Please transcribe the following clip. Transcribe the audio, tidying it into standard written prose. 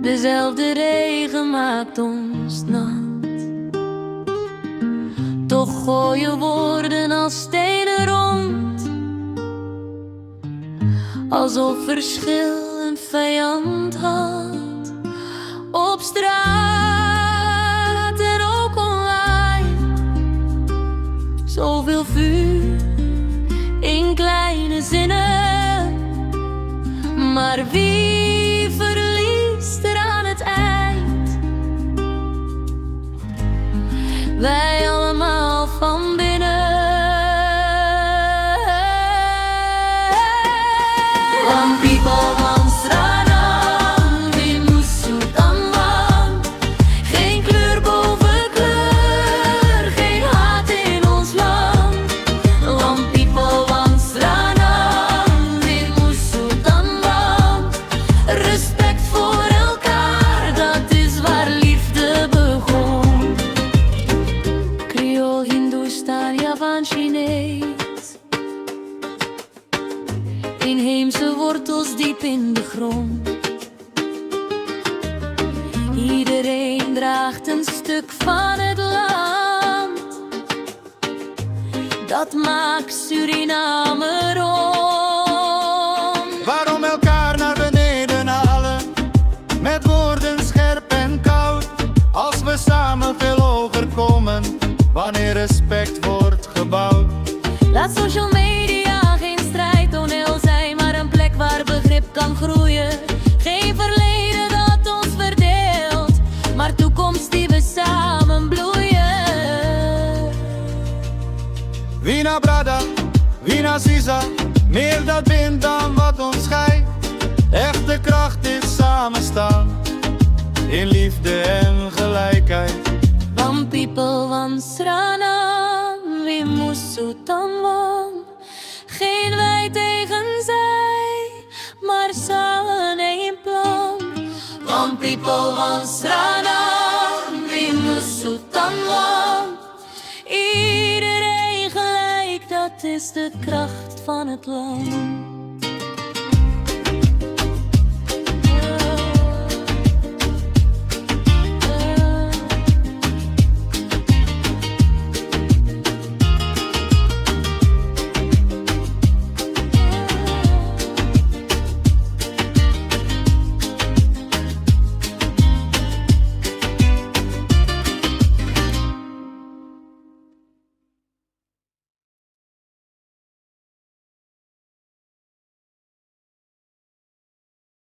Dezelfde regen maakt ons nat. Toch gooien woorden als stenen rond, alsof verschil een vijand had. Op straat en ook online, zoveel vuur in kleine zinnen. Maar wie verliest er aan het eind? Wij allemaal van binnen. One people, one stranan, wie moest dan man? Geen kleur boven kleur, geen haat in ons land. One people, one stranan, wie moest dan man? Respect voor elkaar, dat is waar liefde begon. Creool, Hindoestaan, Javaan, Chinees. Inheemse wortels diep in de grond. Iedereen draagt een stuk van het land. Dat maakt Suriname rond. Waarom elkaar naar beneden halen, met woorden scherp en koud, als we samen veel hoger komen, wanneer respect wordt gebouwd. Laat social media geen strijdtoneel zijn, maar een plek waar begrip kan groeien. Geen verleden dat ons verdeelt, maar toekomst die we samen bloeien. Wina Brada, Wina Sisa, meer dat bindt dan wat ons scheidt. Echte kracht is samenstaan, in liefde en gelijkheid. One people, one stranan, wie moest dan wan? Geen wij tegen zij, maar samen één plan. One people, one stranan, wie moest dan wan? Iedereen gelijk, dat is de kracht van het land.